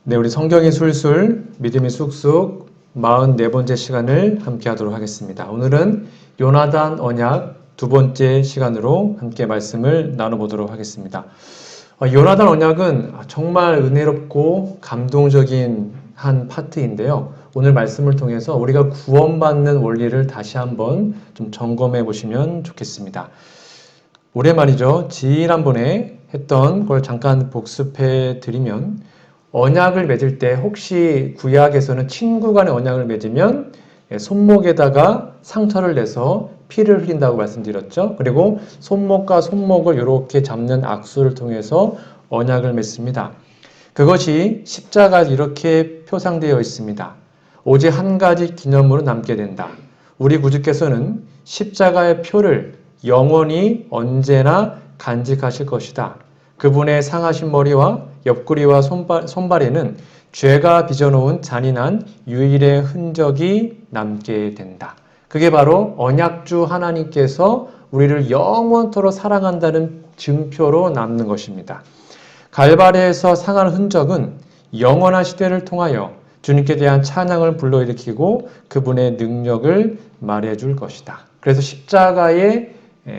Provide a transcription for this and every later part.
네, 우리 성경이 술술, 믿음이 쑥쑥 44번째 시간을 함께 하도록 하겠습니다. 오늘은 요나단 언약 두 번째 시간으로 함께 말씀을 나눠보도록 하겠습니다. 요나단 언약은 정말 은혜롭고 감동적인 한 파트인데요. 오늘 말씀을 통해서 우리가 구원받는 원리를 다시 한번 좀 점검해 보시면 좋겠습니다. 오랜만이죠. 지난번에 했던 걸 잠깐 복습해 드리면 언약을 맺을 때 혹시 구약에서는 친구 간의 언약을 맺으면 손목에다가 상처를 내서 피를 흘린다고 말씀드렸죠. 그리고 손목과 손목을 이렇게 잡는 악수를 통해서 언약을 맺습니다. 그것이 십자가에 이렇게 표상되어 있습니다. 오직 한 가지 기념으로 남게 된다. 우리 구주께서는 십자가의 표를 영원히 언제나 간직하실 것이다. 그분의 상하신 머리와 옆구리와 손발에는 죄가 빚어놓은 잔인한 유일의 흔적이 남게 된다. 그게 바로 언약주 하나님께서 우리를 영원토록 사랑한다는 증표로 남는 것입니다. 갈바리에서 상한 흔적은 영원한 시대를 통하여 주님께 대한 찬양을 불러일으키고 그분의 능력을 말해줄 것이다. 그래서 십자가의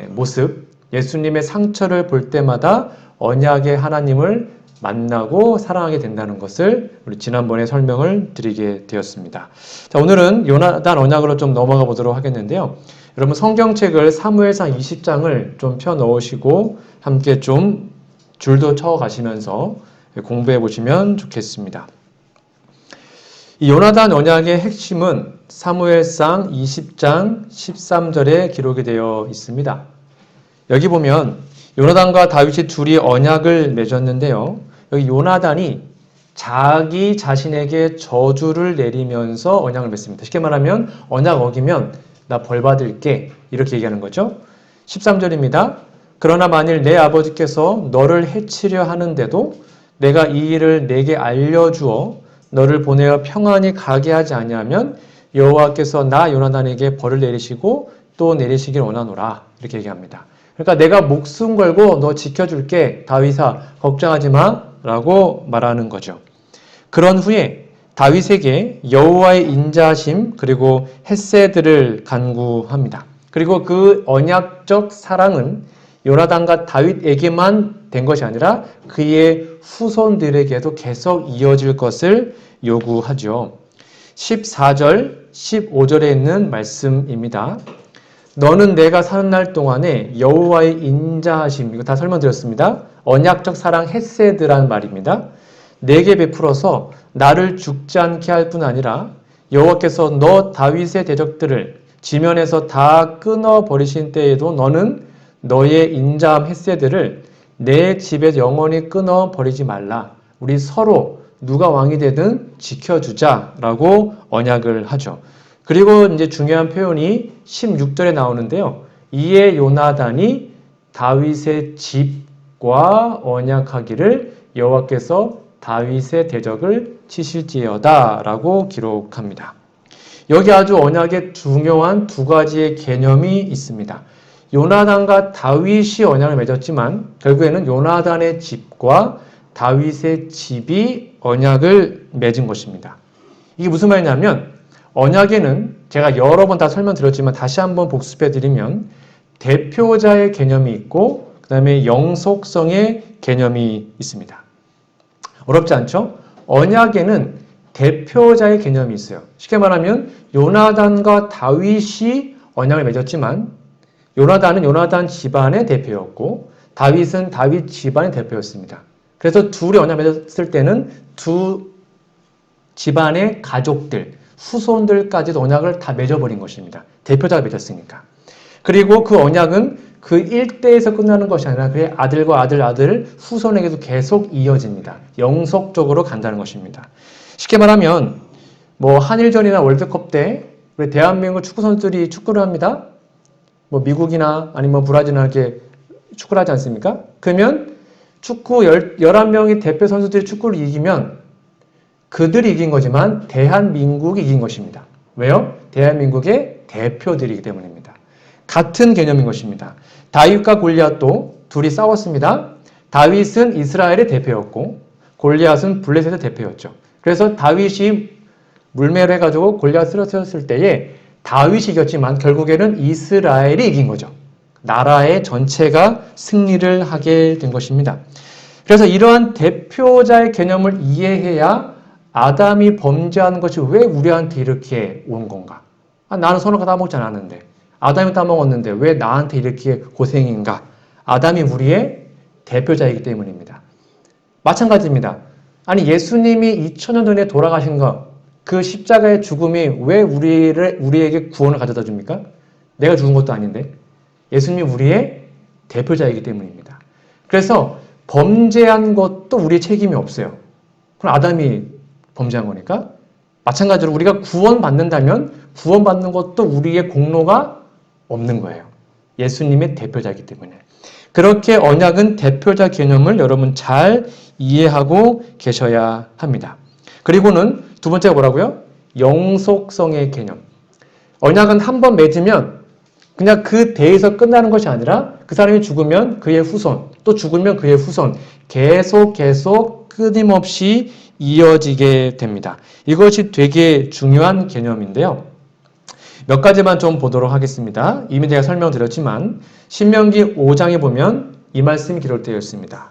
모습, 예수님의 상처를 볼 때마다 언약의 하나님을 만나고 사랑하게 된다는 것을 우리 지난번에 설명을 드리게 되었습니다. 자, 오늘은 요나단 언약으로 좀 넘어가 보도록 하겠는데요. 여러분 성경책을 사무엘상 20장을 좀 펴 넣으시고 함께 좀 줄도 쳐 가시면서 공부해 보시면 좋겠습니다. 이 요나단 언약의 핵심은 사무엘상 20장 13절에 기록이 되어 있습니다. 여기 보면 요나단과 다윗이 둘이 언약을 맺었는데요. 여기 요나단이 자기 자신에게 저주를 내리면서 언약을 맺습니다. 쉽게 말하면 언약 어기면 나 벌 받을게 이렇게 얘기하는 거죠. 13절입니다. 그러나 만일 내 아버지께서 너를 해치려 하는데도 내가 이 일을 내게 알려주어 너를 보내어 평안히 가게 하지 아니하면 여호와께서 나 요나단에게 벌을 내리시고 또 내리시길 원하노라 이렇게 얘기합니다. 그러니까 내가 목숨 걸고 너 지켜줄게 다윗아 걱정하지 마 라고 말하는 거죠. 그런 후에 다윗에게 여호와의 인자하심 그리고 헤세드를 간구합니다. 그리고 그 언약적 사랑은 요나단과 다윗에게만 된 것이 아니라 그의 후손들에게도 계속 이어질 것을 요구하죠. 14절, 15절에 있는 말씀입니다. 너는 내가 사는 날 동안에 여호와의 인자하심, 이거 다 설명드렸습니다. 언약적 사랑 헤세드라는 말입니다. 내게 베풀어서 나를 죽지 않게 할 뿐 아니라 여호와께서 너 다윗의 대적들을 지면에서 다 끊어버리신 때에도 너는 너의 인자함 헤세드를 내 집에 영원히 끊어버리지 말라. 우리 서로 누가 왕이 되든 지켜주자라고 언약을 하죠. 그리고 이제 중요한 표현이 16절에 나오는데요. 이에 요나단이 다윗의 집과 언약하기를 여호와께서 다윗의 대적을 치실지어다 라고 기록합니다. 여기 아주 언약의 중요한 두 가지의 개념이 있습니다. 요나단과 다윗이 언약을 맺었지만 결국에는 요나단의 집과 다윗의 집이 언약을 맺은 것입니다. 이게 무슨 말이냐면 언약에는 제가 여러 번 다 설명드렸지만 다시 한번 복습해드리면 대표자의 개념이 있고 그 다음에 영속성의 개념이 있습니다. 어렵지 않죠? 언약에는 대표자의 개념이 있어요. 쉽게 말하면 요나단과 다윗이 언약을 맺었지만 요나단은 요나단 집안의 대표였고 다윗은 다윗 집안의 대표였습니다. 그래서 둘이 언약 맺었을 때는 두 집안의 가족들, 후손들까지도 언약을 다 맺어버린 것입니다. 대표자가 맺었으니까. 그리고 그 언약은 그 일대에서 끝나는 것이 아니라 그의 아들과 아들 후손에게도 계속 이어집니다. 영속적으로 간다는 것입니다. 쉽게 말하면 뭐 한일전이나 월드컵 때 우리 대한민국 축구 선수들이 축구를 합니다. 뭐 미국이나 아니면 브라질이나 이렇게 축구를 하지 않습니까? 그러면 축구 11명의 대표 선수들이 축구를 이기면 그들이 이긴 거지만 대한민국이 이긴 것입니다. 왜요? 대한민국의 대표들이기 때문입니다. 같은 개념인 것입니다. 다윗과 골리앗도 둘이 싸웠습니다. 다윗은 이스라엘의 대표였고 골리앗은 블레셋의 대표였죠. 그래서 다윗이 물매를 해가지고 골리앗을 쓰러뜨렸을 때에 다윗이 이겼지만 결국에는 이스라엘이 이긴 거죠. 나라의 전체가 승리를 하게 된 것입니다. 그래서 이러한 대표자의 개념을 이해해야 아담이 범죄한 것이 왜 우리한테 이렇게 온 건가? 나는 선악과 따먹지 않았는데, 아담이 따먹었는데 왜 나한테 이렇게 고생인가? 아담이 우리의 대표자이기 때문입니다. 마찬가지입니다. 아니 예수님이 2000년 전에 돌아가신 것, 그 십자가의 죽음이 왜 우리에게 구원을 가져다 줍니까? 내가 죽은 것도 아닌데 예수님이 우리의 대표자이기 때문입니다. 그래서 범죄한 것도 우리의 책임이 없어요. 그럼 아담이 범죄한 거니까 마찬가지로 우리가 구원받는다면 구원받는 것도 우리의 공로가 없는 거예요. 예수님의 대표자이기 때문에. 그렇게 언약은 대표자 개념을 여러분 잘 이해하고 계셔야 합니다. 그리고는 두 번째가 뭐라고요? 영속성의 개념. 언약은 한 번 맺으면 그냥 그 대에서 끝나는 것이 아니라 그 사람이 죽으면 그의 후손, 또 죽으면 그의 후손, 계속 끊임없이 이어지게 됩니다. 이것이 되게 중요한 개념인데요. 몇 가지만 좀 보도록 하겠습니다. 이미 제가 설명드렸지만 신명기 5장에 보면 이 말씀이 기록되어 있습니다.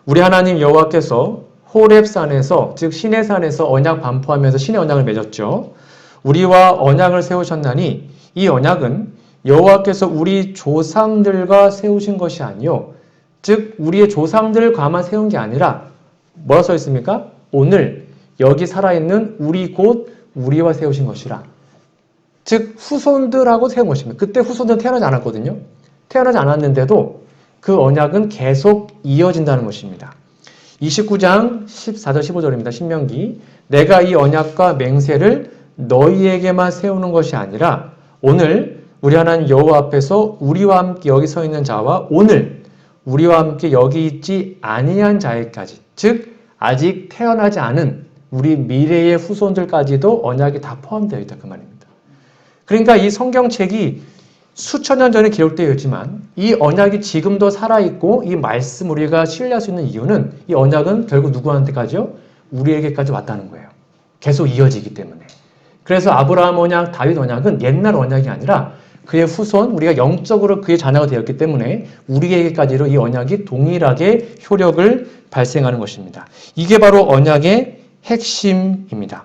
우리 하나님 여호와께서 호렙산에서 즉 시내산에서 언약 반포하면서 신의 언약을 맺었죠. 우리와 언약을 세우셨나니 이 언약은 여호와께서 우리 조상들과 세우신 것이 아니요 즉 우리의 조상들과만 세운 게 아니라 뭐라 써 있습니까? 오늘 여기 살아있는 우리 곧 우리와 세우신 것이라. 즉 후손들하고 세운 것입니다. 그때 후손들은 태어나지 않았거든요. 태어나지 않았는데도 그 언약은 계속 이어진다는 것입니다. 29장 14절 15절입니다. 신명기. 내가 이 언약과 맹세를 너희에게만 세우는 것이 아니라 오늘 우리 하나님 여호와 앞에서 우리와 함께 여기 서 있는 자와 오늘 우리와 함께 여기 있지 아니한 자에까지 즉 아직 태어나지 않은 우리 미래의 후손들까지도 언약이 다 포함되어 있다 그 말입니다. 그러니까 이 성경책이 수천 년 전에 기록되어 있지만 이 언약이 지금도 살아있고 이 말씀 우리가 신뢰할 수 있는 이유는 이 언약은 결국 누구한테까지요? 우리에게까지 왔다는 거예요. 계속 이어지기 때문에. 그래서 아브라함 언약, 다윗 언약은 옛날 언약이 아니라 그의 후손, 우리가 영적으로 그의 자녀가 되었기 때문에 우리에게까지도 이 언약이 동일하게 효력을 발생하는 것입니다. 이게 바로 언약의 핵심입니다.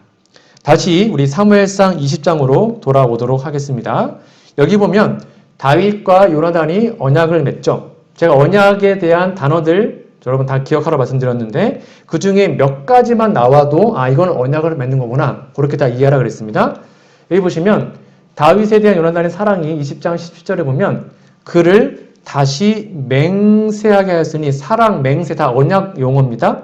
다시 우리 사무엘상 20장으로 돌아오도록 하겠습니다. 여기 보면 다윗과 요나단이 언약을 맺죠. 제가 언약에 대한 단어들 여러분 다 기억하라 말씀드렸는데 그 중에 몇 가지만 나와도 이건 언약을 맺는 거구나 그렇게 다 이해하라 그랬습니다. 여기 보시면 다윗에 대한 요나단의 사랑이 20장 17절에 보면 그를 다시 맹세하게 하였으니 사랑, 맹세 다 언약 용어입니다.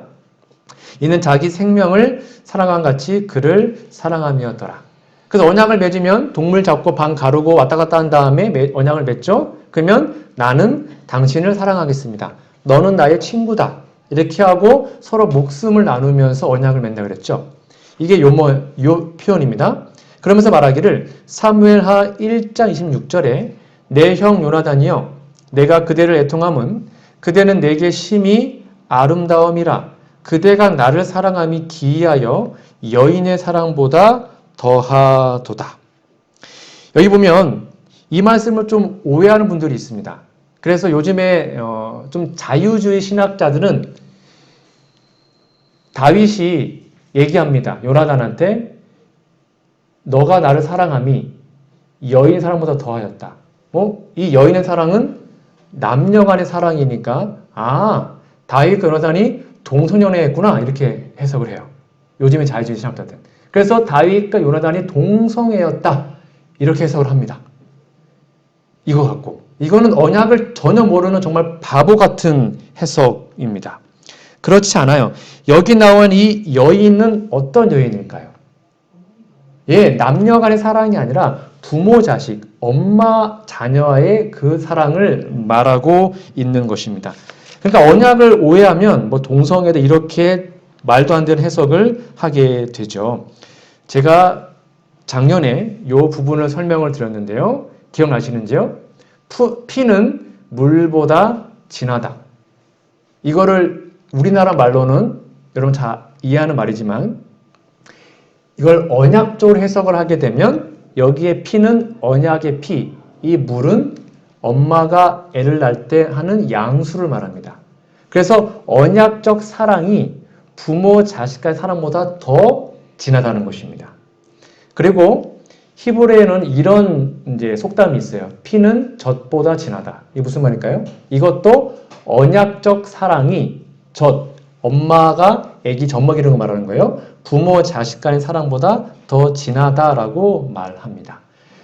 이는 자기 생명을 사랑한 같이 그를 사랑함이었더라. 그래서 언약을 맺으면 동물 잡고 방 가르고 왔다 갔다 한 다음에 언약을 맺죠. 그러면 나는 당신을 사랑하겠습니다. 너는 나의 친구다. 이렇게 하고 서로 목숨을 나누면서 언약을 맺는다 그랬죠. 이게 요 표현입니다. 그러면서 말하기를 사무엘하 1장 26절에 내 형 요나단이여 내가 그대를 애통함은 그대는 내게 심히 아름다움이라 그대가 나를 사랑함이 기이하여 여인의 사랑보다 더하도다. 여기 보면 이 말씀을 좀 오해하는 분들이 있습니다. 그래서 요즘에 좀 자유주의 신학자들은 다윗이 얘기합니다. 요나단한테 너가 나를 사랑함이 여인의 사랑보다 더하였다. 이 여인의 사랑은 남녀 간의 사랑이니까 다윗과 요나단이 동성연애했구나 이렇게 해석을 해요. 요즘의 자유주의 신학자들. 그래서 다윗과 요나단이 동성애였다 이렇게 해석을 합니다. 이거 갖고 이거는 언약을 전혀 모르는 정말 바보 같은 해석입니다. 그렇지 않아요. 여기 나온 이 여인은 어떤 여인일까요? 남녀 간의 사랑이 아니라 부모 자식, 엄마 자녀와의 그 사랑을 말하고 있는 것입니다. 그러니까 언약을 오해하면 동성애다 이렇게 말도 안 되는 해석을 하게 되죠. 제가 작년에 이 부분을 설명을 드렸는데요. 기억나시는지요? 피는 물보다 진하다. 이거를 우리나라 말로는 여러분 잘 이해하는 말이지만 이걸 언약적으로 해석을 하게 되면 여기에 피는 언약의 피, 이 물은 엄마가 애를 낳을 때 하는 양수를 말합니다. 그래서 언약적 사랑이 부모 자식 간의 사랑보다 더 진하다는 것입니다. 그리고 히브리어에는 이런 이제 속담이 있어요. 피는 젖보다 진하다. 이게 무슨 말일까요? 이것도 언약적 사랑이 젖, 엄마가 애기 젖 먹이는 거 말하는 거예요. 부모 자식 간의 사랑보다 더 진하다라고 말합니다.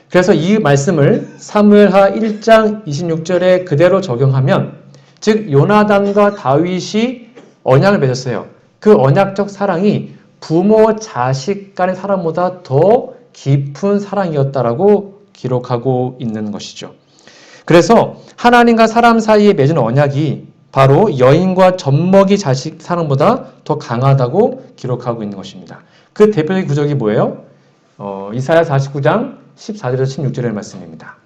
그래서 이 말씀을 사무엘하 1장 26절에 그대로 적용하면 즉 요나단과 다윗이 언약을 맺었어요. 그 언약적 사랑이 부모 자식 간의 사랑보다 더 깊은 사랑이었다라고 기록하고 있는 것이죠. 그래서 하나님과 사람 사이에 맺은 언약이 바로 여인과 젖먹이 자식 사랑보다 더 강하다고 기록하고 있는 것입니다. 그 대표적인 구절이 뭐예요? 이사야 49장 14절에서 16절의 말씀입니다.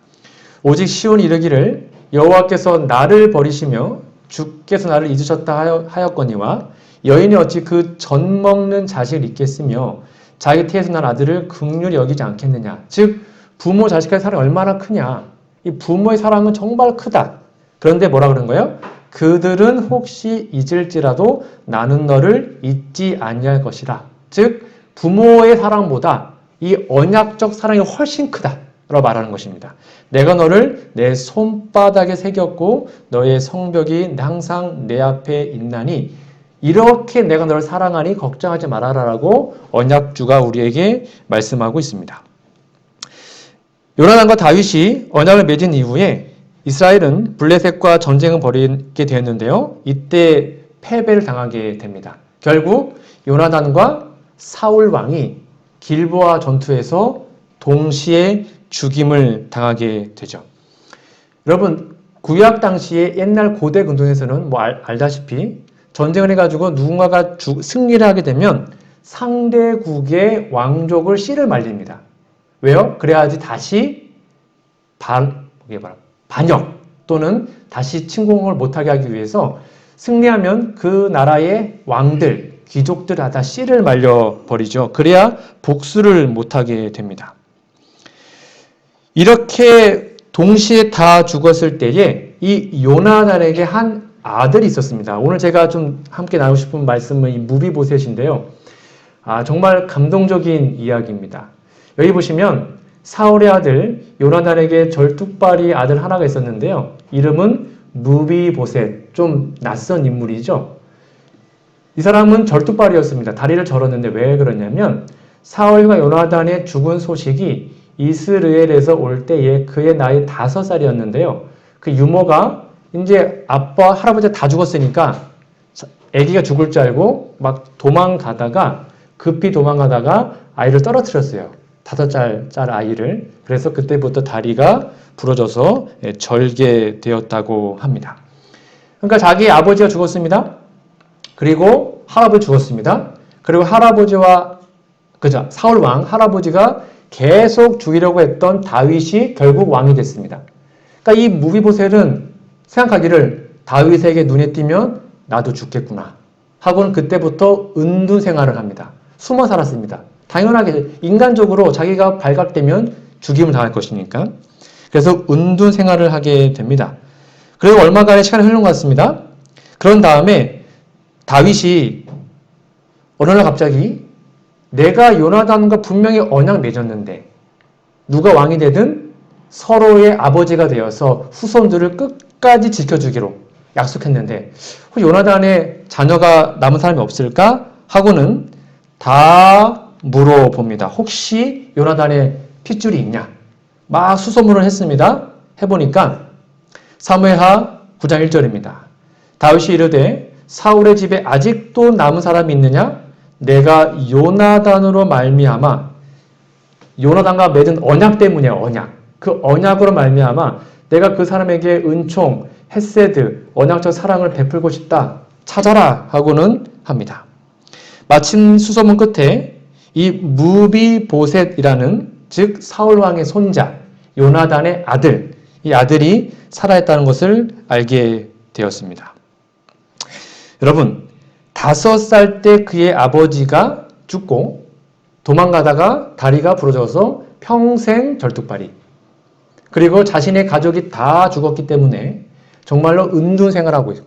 오직 시온이 이르기를 여호와께서 나를 버리시며 주께서 나를 잊으셨다 하였거니와 여인이 어찌 그 젖먹는 자식을 잊겠으며 자기 태에서 난 아들을 긍휼히 여기지 않겠느냐. 즉 부모 자식과의 사랑이 얼마나 크냐. 이 부모의 사랑은 정말 크다. 그런데 뭐라 그런 거예요? 그들은 혹시 잊을지라도 나는 너를 잊지 아니할 것이라. 즉 부모의 사랑보다 이 언약적 사랑이 훨씬 크다라고 말하는 것입니다. 내가 너를 내 손바닥에 새겼고 너의 성벽이 항상 내 앞에 있나니 이렇게 내가 너를 사랑하니 걱정하지 말아라라고 언약주가 우리에게 말씀하고 있습니다. 요나단과 다윗이 언약을 맺은 이후에 이스라엘은 블레셋과 전쟁을 벌이게 되었는데요. 이때 패배를 당하게 됩니다. 결국 요나단과 사울 왕이 길보아 전투에서 동시에 죽임을 당하게 되죠. 여러분 구약 당시에 옛날 고대 근동에서는 알다시피 전쟁을 해가지고 누군가가 승리를 하게 되면 상대국의 왕족을 씨를 말립니다. 왜요? 그래야지 다시 반역 또는 다시 침공을 못하게 하기 위해서 승리하면 그 나라의 왕들, 귀족들 다 씨를 말려버리죠. 그래야 복수를 못하게 됩니다. 이렇게 동시에 다 죽었을 때에 이 요나단에게 한 아들이 있었습니다. 오늘 제가 좀 함께 나누고 싶은 말씀은 이 무비보셋인데요. 정말 감동적인 이야기입니다. 여기 보시면 사울의 아들 요나단에게 절뚝발이 아들 하나가 있었는데요. 이름은 무비보셋, 좀 낯선 인물이죠. 이 사람은 절뚝발이었습니다. 다리를 절었는데 왜 그러냐면 사울과 요나단의 죽은 소식이 이스라엘에서 올 때에 그의 나이 5살이었는데요. 그 유모가 이제 아빠, 할아버지가 다 죽었으니까 아기가 죽을 줄 알고 막 급히 도망가다가 아이를 떨어뜨렸어요. 5살 아이를. 그래서 그때부터 다리가 부러져서 절개되었다고 합니다. 그러니까 자기 아버지가 죽었습니다. 그리고 할아버지 죽었습니다. 그리고 사울 왕 할아버지가 계속 죽이려고 했던 다윗이 결국 왕이 됐습니다. 그러니까 이 무비보셋은 생각하기를 다윗에게 눈에 띄면 나도 죽겠구나 하고는 그때부터 은둔 생활을 합니다. 숨어 살았습니다. 당연하게 인간적으로 자기가 발각되면 죽임을 당할 것이니까. 그래서 은둔 생활을 하게 됩니다. 그리고 얼마간의 시간이 흐른 것 같습니다. 그런 다음에 다윗이 어느 날 갑자기 내가 요나단과 분명히 언약을 맺었는데 누가 왕이 되든 서로의 아버지가 되어서 후손들을 끝까지 지켜주기로 약속했는데 요나단의 자녀가 남은 사람이 없을까 하고는 다 물어봅니다. 혹시 요나단의 핏줄이 있냐? 막 수소문을 했습니다. 해보니까 사무엘하 9장 1절입니다. 다윗이 이르되 사울의 집에 아직도 남은 사람이 있느냐? 내가 요나단으로 말미암아 요나단과 맺은 언약 때문이야. 언약. 그 언약으로 말미암아 내가 그 사람에게 은총, 헤세드, 언약적 사랑을 베풀고 싶다. 찾아라 하고는 합니다. 마침 수소문 끝에 이 무비보셋이라는 즉 사울왕의 손자 요나단의 아들, 이 아들이 살아있다는 것을 알게 되었습니다. 여러분, 5살 때 그의 아버지가 죽고 도망가다가 다리가 부러져서 평생 절뚝발이. 그리고 자신의 가족이 다 죽었기 때문에 정말로 은둔 생활하고 있고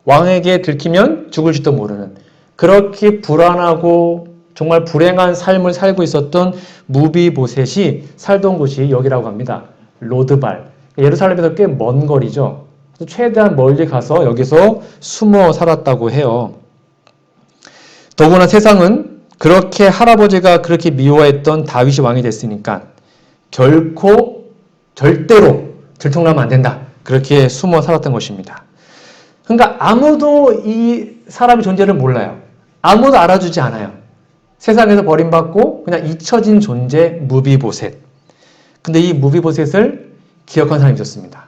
왕에게 들키면 죽을지도 모르는 그렇게 불안하고 정말 불행한 삶을 살고 있었던 무비보셋이 살던 곳이 여기라고 합니다. 로드발. 예루살렘에서 꽤 먼 거리죠. 최대한 멀리 가서 여기서 숨어 살았다고 해요. 더구나 세상은 그렇게 할아버지가 그렇게 미워했던 다윗이 왕이 됐으니까 결코 절대로 들통나면 안 된다. 그렇게 숨어 살았던 것입니다. 그러니까 아무도 이 사람의 존재를 몰라요. 아무도 알아주지 않아요. 세상에서 버림받고 그냥 잊혀진 존재 무비보셋. 근데 이 무비보셋을 기억한 사람이 있었습니다.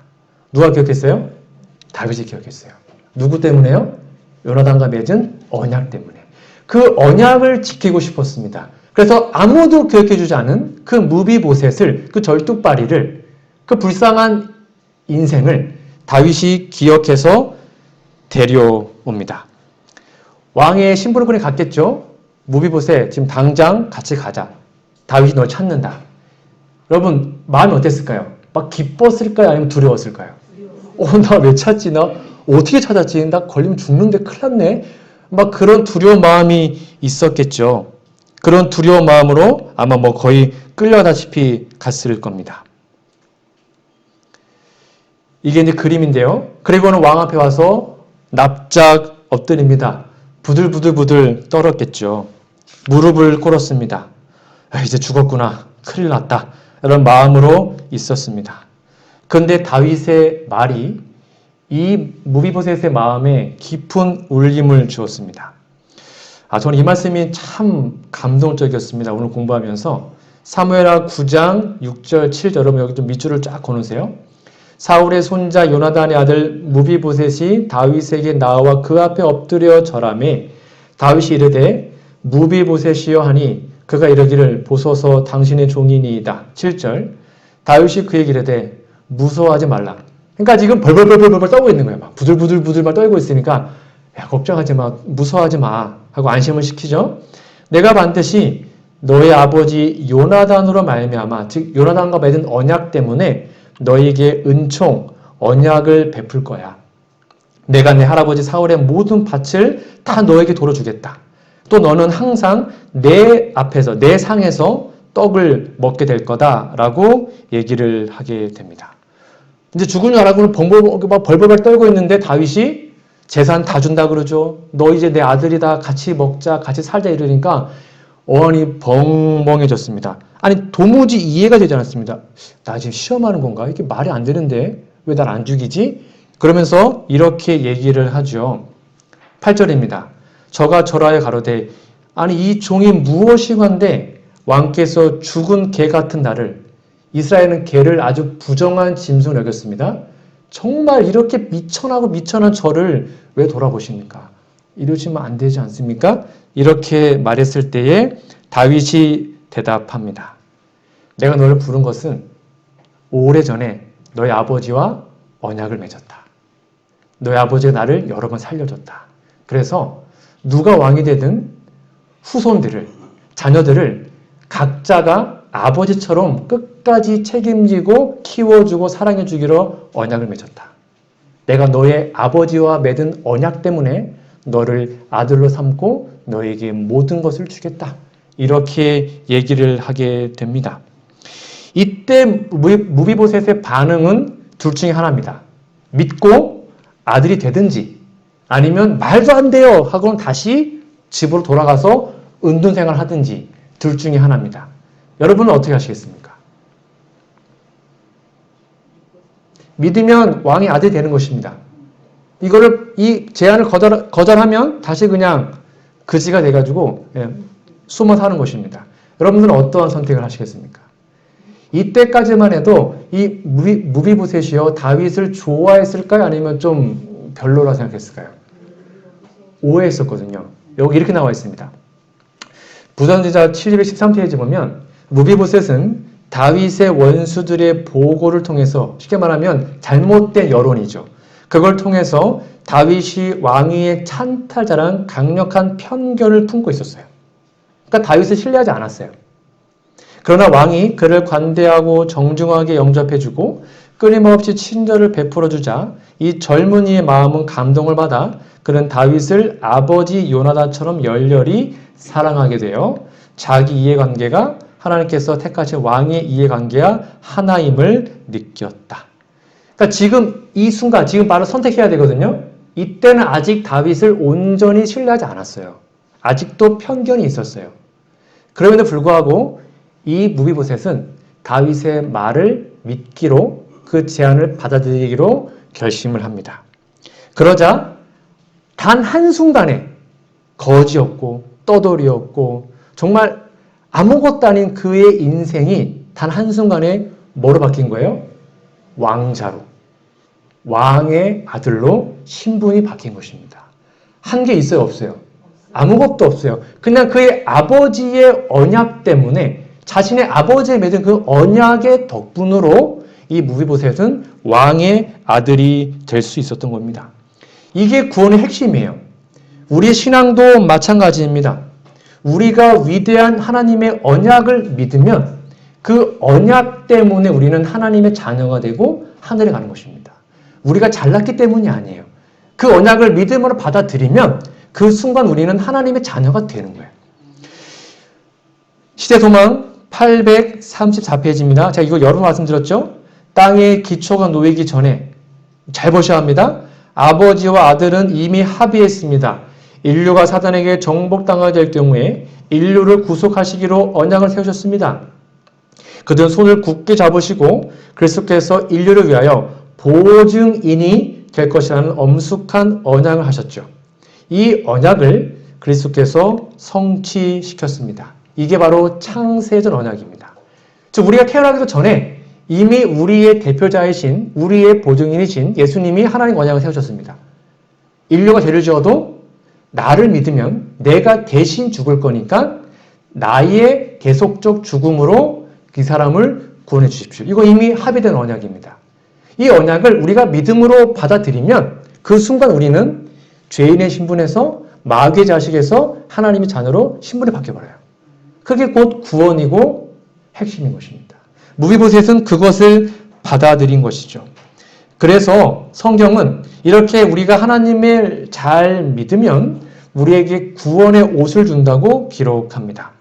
누가 기억했어요? 다윗이 기억했어요. 누구 때문에요? 요나단과 맺은 언약 때문에. 그 언약을 지키고 싶었습니다. 그래서 아무도 기억해주지 않은 그 무비보셋을, 그 절뚝발이를, 그 불쌍한 인생을 다윗이 기억해서 데려옵니다. 왕의 심부름꾼이 갔겠죠? 무비보셋, 지금 당장 같이 가자. 다윗이 널 찾는다. 여러분, 마음이 어땠을까요? 막 기뻤을까요? 아니면 두려웠을까요? 나 왜 찾지? 나 어떻게 찾았지? 나 걸리면 죽는데 큰일 났네. 막 그런 두려운 마음이 있었겠죠. 그런 두려운 마음으로 아마 거의 끌려다시피 갔을 겁니다. 이게 이제 그림인데요. 그리고는 왕 앞에 와서 납작 엎드립니다. 부들부들 떨었겠죠. 무릎을 꿇었습니다. 이제 죽었구나. 큰일 났다. 이런 마음으로 있었습니다. 그런데 다윗의 말이 이 무비보셋의 마음에 깊은 울림을 주었습니다. 저는 이 말씀이 참 감동적이었습니다. 오늘 공부하면서 사무엘하 9장 6절 7절 여러분 여기 좀 밑줄을 쫙 거놓으세요. 사울의 손자 요나단의 아들 무비보셋이 다윗에게 나와 그 앞에 엎드려 절하매 다윗이 이르되 무비보셋이여 하니 그가 이르기를 보소서 당신의 종이니이다. 7절 다윗이 그에게 이르되 무서워하지 말라. 그러니까 지금 벌벌 떨고 있는 거예요. 막 부들부들 막 떨고 있으니까 야, 걱정하지 마, 무서워하지 마 하고 안심을 시키죠. 내가 반드시 너의 아버지 요나단으로 말미암아 즉 요나단과 맺은 언약 때문에 너에게 은총, 언약을 베풀 거야. 내가 내 할아버지 사울의 모든 밭을 다 너에게 돌어주겠다. 또 너는 항상 내 앞에서, 내 상에서 떡을 먹게 될 거다라고 얘기를 하게 됩니다. 이제 죽은 줄 알고 벌벌 떨고 있는데 다윗이 재산 다 준다 그러죠. 너 이제 내 아들이다. 같이 먹자. 같이 살자 이러니까 어안이 벙벙해졌습니다. 아니 도무지 이해가 되지 않았습니다. 나 지금 시험하는 건가? 이게 말이 안 되는데 왜 날 안 죽이지? 그러면서 이렇게 얘기를 하죠. 8절입니다. 저가 절하여 가로되 아니 이 종이 무엇이건데 왕께서 죽은 개 같은 나를 이스라엘은 개를 아주 부정한 짐승을 여겼습니다. 정말 이렇게 미천한 저를 왜 돌아보십니까? 이러시면 안 되지 않습니까? 이렇게 말했을 때에 다윗이 대답합니다. 내가 너를 부른 것은 오래전에 너희 아버지와 언약을 맺었다. 너희 아버지가 나를 여러 번 살려줬다. 그래서 누가 왕이 되든 후손들을, 자녀들을 각자가 아버지처럼 끝까지 책임지고 키워주고 사랑해주기로 언약을 맺었다. 내가 너의 아버지와 맺은 언약 때문에 너를 아들로 삼고 너에게 모든 것을 주겠다. 이렇게 얘기를 하게 됩니다. 이때 무비보셋의 반응은 둘 중에 하나입니다. 믿고 아들이 되든지 아니면 말도 안 돼요 하고는 다시 집으로 돌아가서 은둔 생활을 하든지 둘 중에 하나입니다. 여러분은 어떻게 하시겠습니까? 믿으면 왕의 아들이 되는 것입니다. 이 제안을 거절하면 다시 그냥 그지가 돼가지고 숨어 사는 것입니다. 여러분들은 어떠한 선택을 하시겠습니까? 이때까지만 해도 이 무비보셋이요 다윗을 좋아했을까요? 아니면 좀 별로라 생각했을까요? 오해했었거든요. 여기 이렇게 나와 있습니다. 부전지자 713페이지 보면 무비보셋은 다윗의 원수들의 보고를 통해서 쉽게 말하면 잘못된 여론이죠. 그걸 통해서 다윗이 왕위의 찬탈자라는 강력한 편견을 품고 있었어요. 그러니까 다윗을 신뢰하지 않았어요. 그러나 왕이 그를 관대하고 정중하게 영접해주고 끊임없이 친절을 베풀어주자 이 젊은이의 마음은 감동을 받아 그는 다윗을 아버지 요나단처럼 열렬히 사랑하게 되어 자기 이해관계가 하나님께서 택하신 왕의 이해관계와 하나임을 느꼈다. 그러니까 지금 이 순간, 지금 바로 선택해야 되거든요. 이때는 아직 다윗을 온전히 신뢰하지 않았어요. 아직도 편견이 있었어요. 그럼에도 불구하고 이 무비보셋은 다윗의 말을 믿기로 그 제안을 받아들이기로 결심을 합니다. 그러자 단 한순간에 거지였고 떠돌이였고 정말 아무것도 아닌 그의 인생이 단 한순간에 뭐로 바뀐 거예요? 왕자로, 왕의 아들로 신분이 바뀐 것입니다. 한 게 있어요? 없어요? 아무것도 없어요. 그냥 그의 아버지의 언약 때문에 자신의 아버지에 맺은 그 언약의 덕분으로 이 무비보셋은 왕의 아들이 될 수 있었던 겁니다. 이게 구원의 핵심이에요. 우리의 신앙도 마찬가지입니다. 우리가 위대한 하나님의 언약을 믿으면 그 언약 때문에 우리는 하나님의 자녀가 되고 하늘에 가는 것입니다. 우리가 잘났기 때문이 아니에요. 그 언약을 믿음으로 받아들이면 그 순간 우리는 하나님의 자녀가 되는 거예요. 시대소망 834페이지입니다. 제가 이거 여러 번 말씀드렸죠? 땅의 기초가 놓이기 전에 잘 보셔야 합니다. 아버지와 아들은 이미 합의했습니다. 인류가 사단에게 정복당하게 될 경우에 인류를 구속하시기로 언약을 세우셨습니다. 그들은 손을 굳게 잡으시고 그리스도께서 인류를 위하여 보증인이 될 것이라는 엄숙한 언약을 하셨죠. 이 언약을 그리스도께서 성취시켰습니다. 이게 바로 창세전 언약입니다. 즉 우리가 태어나기도 전에 이미 우리의 대표자이신 우리의 보증인이신 예수님이 하나님 언약을 세우셨습니다. 인류가 죄를 지어도 나를 믿으면 내가 대신 죽을 거니까 나의 계속적 죽음으로 그 사람을 구원해 주십시오. 이거 이미 합의된 언약입니다. 이 언약을 우리가 믿음으로 받아들이면 그 순간 우리는 죄인의 신분에서 마귀의 자식에서 하나님의 자녀로 신분이 바뀌어버려요. 그게 곧 구원이고 핵심인 것입니다. 무비보셋은 그것을 받아들인 것이죠. 그래서 성경은 이렇게 우리가 하나님을 잘 믿으면 우리에게 구원의 옷을 준다고 기록합니다.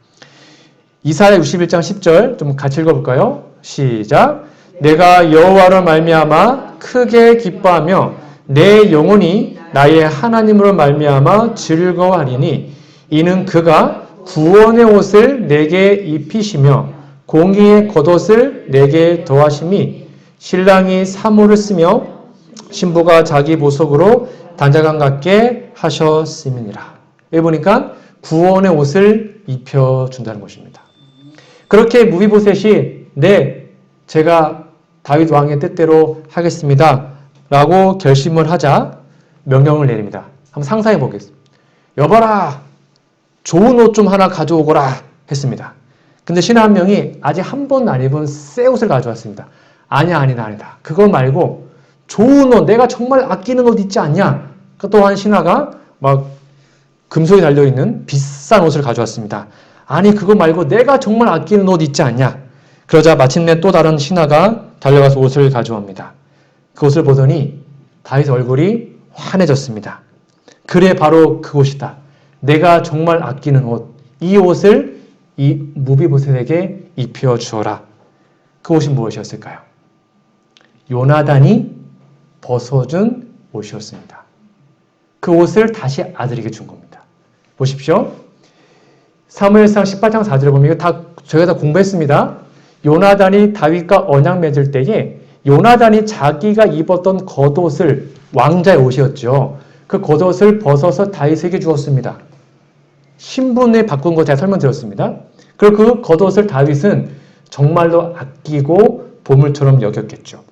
이사야 61장 10절 좀 같이 읽어볼까요? 시작. 내가 여호와로 말미암아 크게 기뻐하며 내 영혼이 나의 하나님으로 말미암아 즐거워하리니 이는 그가 구원의 옷을 내게 입히시며 공의의 겉옷을 내게 더하심이 신랑이 사모를 쓰며 신부가 자기 보석으로 단장감 같게 하셨음이니라. 여기 보니까 구원의 옷을 입혀준다는 것입니다. 그렇게 무비보셋이 네, 제가 다윗 왕의 뜻대로 하겠습니다 라고 결심을 하자 명령을 내립니다. 한번 상상해 보겠습니다. 여봐라, 좋은 옷 좀 하나 가져오거라 했습니다. 근데 신하 한 명이 아직 한 번도 안 입은 새 옷을 가져왔습니다. 아니다. 그거 말고 좋은 옷, 내가 정말 아끼는 옷 있지 않냐? 또 한 신하가 막 금속이 달려있는 비싼 옷을 가져왔습니다. 아니, 그거 말고 내가 정말 아끼는 옷 있지 않냐? 그러자 마침내 또 다른 신하가 달려가서 옷을 가져옵니다. 그 옷을 보더니 다윗 얼굴이 환해졌습니다. 그래, 바로 그곳이다. 내가 정말 아끼는 옷, 이 옷을 이 무비보셋에게 입혀주어라. 그 옷이 무엇이었을까요? 요나단이 벗어준 옷이었습니다. 그 옷을 다시 아들에게 준 겁니다. 보십시오. 사무엘상 18장 4절에 보면 이거 다 저희가 다 공부했습니다. 요나단이 다윗과 언약 맺을 때에 요나단이 자기가 입었던 겉옷을, 왕자의 옷이었죠. 그 겉옷을 벗어서 다윗에게 주었습니다. 신분을 바꾼 거 제가 설명드렸습니다. 그리고 그 겉옷을 다윗은 정말로 아끼고 보물처럼 여겼겠죠.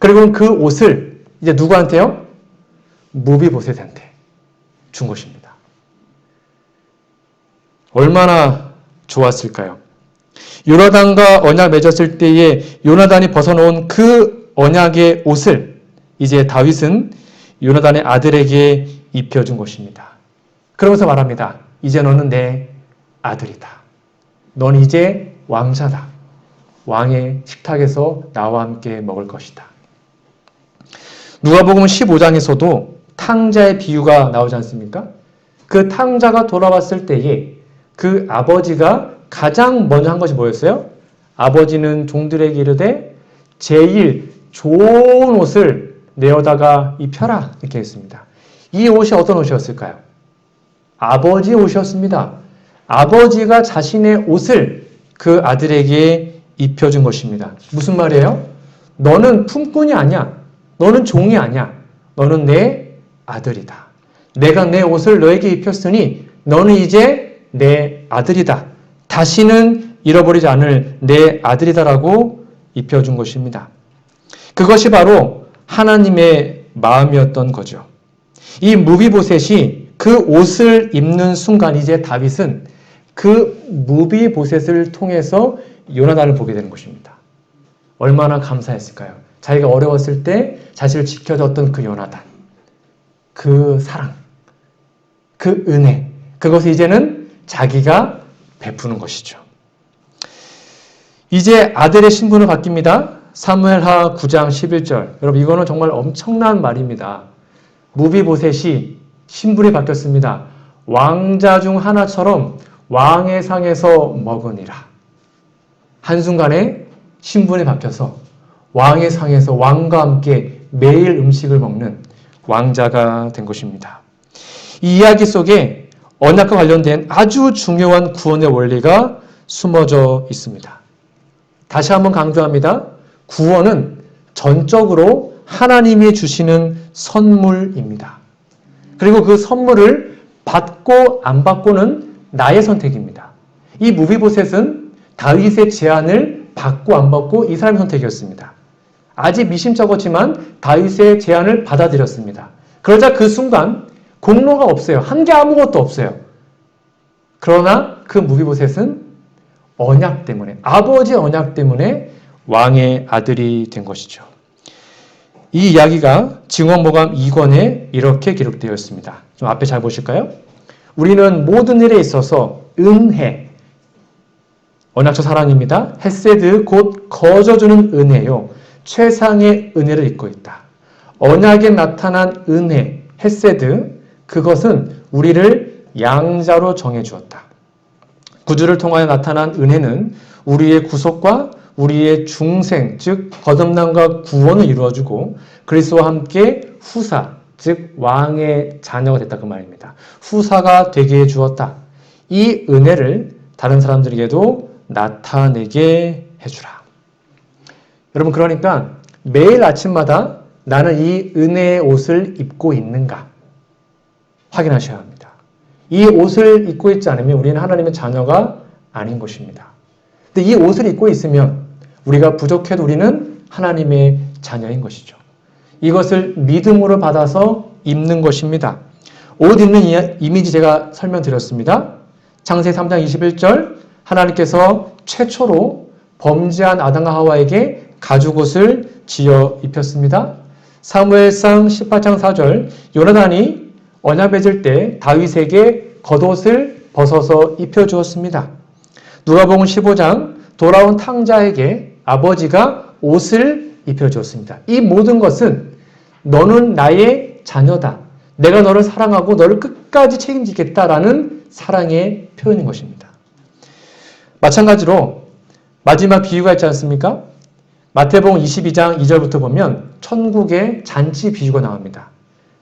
그리고 그 옷을 이제 누구한테요? 무비보셋한테 준 것입니다. 얼마나 좋았을까요? 요나단과 언약 맺었을 때에 요나단이 벗어놓은 그 언약의 옷을 이제 다윗은 요나단의 아들에게 입혀준 것입니다. 그러면서 말합니다. 이제 너는 내 아들이다. 넌 이제 왕자다. 왕의 식탁에서 나와 함께 먹을 것이다. 누가복음 15장에서도 탕자의 비유가 나오지 않습니까? 그 탕자가 돌아왔을 때에 그 아버지가 가장 먼저 한 것이 뭐였어요? 아버지는 종들에게 이르되 제일 좋은 옷을 내어다가 입혀라 이렇게 했습니다. 이 옷이 어떤 옷이었을까요? 아버지 옷이었습니다. 아버지가 자신의 옷을 그 아들에게 입혀준 것입니다. 무슨 말이에요? 너는 품꾼이 아니야. 너는 종이 아니야. 너는 내 아들이다. 내가 내 옷을 너에게 입혔으니 너는 이제 내 아들이다. 다시는 잃어버리지 않을 내 아들이다라고 입혀준 것입니다. 그것이 바로 하나님의 마음이었던 거죠. 이 무비보셋이 그 옷을 입는 순간 이제 다윗은 그 무비보셋을 통해서 요나단을 보게 되는 것입니다. 얼마나 감사했을까요? 자기가 어려웠을 때 자신을 지켜줬던 그 요나단, 그 사랑, 그 은혜, 그것을 이제는 자기가 베푸는 것이죠. 이제 아들의 신분을 바뀝니다. 사무엘하 9장 11절. 여러분 이거는 정말 엄청난 말입니다. 무비보셋이 신분이 바뀌었습니다. 왕자 중 하나처럼 왕의 상에서 먹으니라. 한순간에 신분이 바뀌어서 왕의 상에서 왕과 함께 매일 음식을 먹는 왕자가 된 것입니다. 이 이야기 속에 언약과 관련된 아주 중요한 구원의 원리가 숨어져 있습니다. 다시 한번 강조합니다. 구원은 전적으로 하나님이 주시는 선물입니다. 그리고 그 선물을 받고 안 받고는 나의 선택입니다. 이 무비보셋은 다윗의 제안을 받고 안 받고 이 사람의 선택이었습니다. 아직 미심쩍었지만 다윗의 제안을 받아들였습니다. 그러자 그 순간 공로가 없어요. 한 게 아무것도 없어요. 그러나 그 무비보셋은 언약 때문에, 아버지의 언약 때문에 왕의 아들이 된 것이죠. 이 이야기가 증언모감 2권에 이렇게 기록되어 있습니다. 좀 앞에 잘 보실까요? 우리는 모든 일에 있어서 은혜, 언약적 사랑입니다. 헤세드 곧 거저주는 은혜요. 최상의 은혜를 입고 있다. 언약에 나타난 은혜, 헤세드, 그것은 우리를 양자로 정해주었다. 구주를 통하여 나타난 은혜는 우리의 구속과 우리의 중생, 즉 거듭남과 구원을 이루어주고 그리스도와 함께 후사, 즉 왕의 자녀가 됐다 그 말입니다. 후사가 되게 해주었다. 이 은혜를 다른 사람들에게도 나타내게 해주라. 여러분 그러니까 매일 아침마다 나는 이 은혜의 옷을 입고 있는가 확인하셔야 합니다. 이 옷을 입고 있지 않으면 우리는 하나님의 자녀가 아닌 것입니다. 근데 이 옷을 입고 있으면 우리가 부족해도 우리는 하나님의 자녀인 것이죠. 이것을 믿음으로 받아서 입는 것입니다. 옷 입는 이미지 제가 설명드렸습니다. 창세기 3장 21절 하나님께서 최초로 범죄한 아담과 하와에게 가죽옷을 지어 입혔습니다. 사무엘상 18장 4절 요나단이 언약 맺을 때 다윗에게 겉옷을 벗어서 입혀주었습니다. 누가복음 15장 돌아온 탕자에게 아버지가 옷을 입혀주었습니다. 이 모든 것은 너는 나의 자녀다. 내가 너를 사랑하고 너를 끝까지 책임지겠다라는 사랑의 표현인 것입니다. 마찬가지로 마지막 비유가 있지 않습니까? 마태복음 22장 2절부터 보면 천국의 잔치 비유가 나옵니다.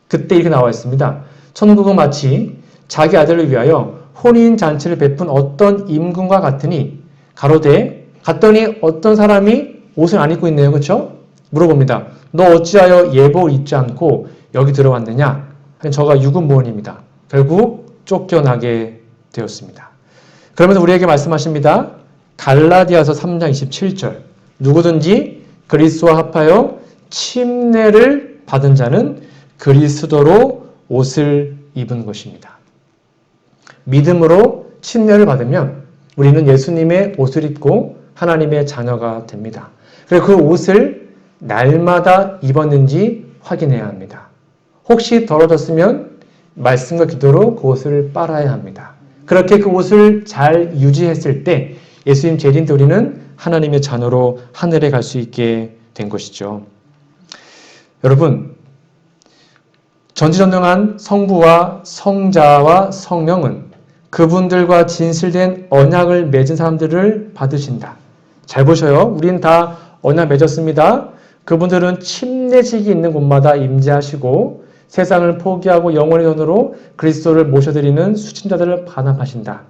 그때 이렇게 나와 있습니다. 천국은 마치 자기 아들을 위하여 혼인잔치를 베푼 어떤 임금과 같으니 가로되 갔더니 어떤 사람이 옷을 안 입고 있네요. 그렇죠? 물어봅니다. 너 어찌하여 예복을 입지 않고 여기 들어왔느냐? 저가 유급무원입니다. 결국 쫓겨나게 되었습니다. 그러면서 우리에게 말씀하십니다. 갈라디아서 3장 27절 누구든지 그리스도와 합하여 침례를 받은 자는 그리스도로 옷을 입은 것입니다. 믿음으로 침례를 받으면 우리는 예수님의 옷을 입고 하나님의 자녀가 됩니다. 그리고 그 옷을 날마다 입었는지 확인해야 합니다. 혹시 더러워졌으면 말씀과 기도로 그 옷을 빨아야 합니다. 그렇게 그 옷을 잘 유지했을 때 예수님 재림때 우리는 하나님의 자녀로 하늘에 갈 수 있게 된 것이죠. 여러분, 전지전능한 성부와 성자와 성령은 그분들과 진실된 언약을 맺은 사람들을 받으신다. 잘 보셔요. 우린 다 언약 맺었습니다. 그분들은 침례식이 있는 곳마다 임재하시고 세상을 포기하고 영원의 돈으로 그리스도를 모셔드리는 수친자들을 반합하신다.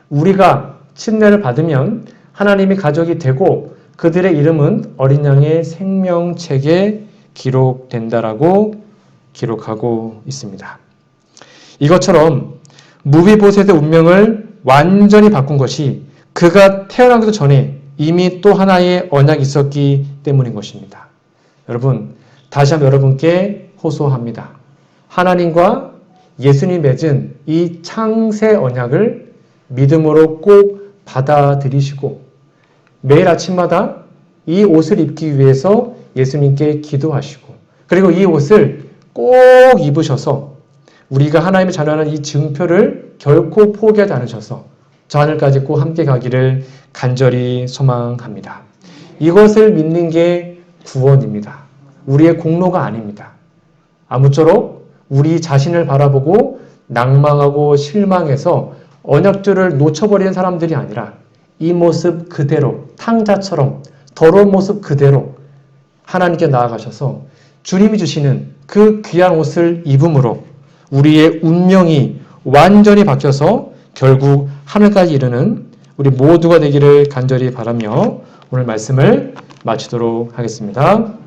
우리가 침례를 받으면 하나님이 가족이 되고 그들의 이름은 어린 양의 생명책에 기록된다라고 기록하고 있습니다. 이것처럼 무비보셋의 운명을 완전히 바꾼 것이 그가 태어나기도 전에 이미 또 하나의 언약이 있었기 때문인 것입니다. 여러분, 다시 한번 여러분께 호소합니다. 하나님과 예수님이 맺은 이 창세 언약을 믿음으로 꼭 받아들이시고 매일 아침마다 이 옷을 입기 위해서 예수님께 기도하시고 그리고 이 옷을 꼭 입으셔서 우리가 하나님의 자녀라는 이 증표를 결코 포기하지 않으셔서 저 하늘까지 꼭 함께 가기를 간절히 소망합니다. 이것을 믿는 게 구원입니다. 우리의 공로가 아닙니다. 아무쪼록 우리 자신을 바라보고 낭망하고 실망해서 언약들을 놓쳐버리는 사람들이 아니라 이 모습 그대로 탕자처럼 더러운 모습 그대로 하나님께 나아가셔서 주님이 주시는 그 귀한 옷을 입음으로 우리의 운명이 완전히 바뀌어서 결국 하늘까지 이르는 우리 모두가 되기를 간절히 바라며 오늘 말씀을 마치도록 하겠습니다.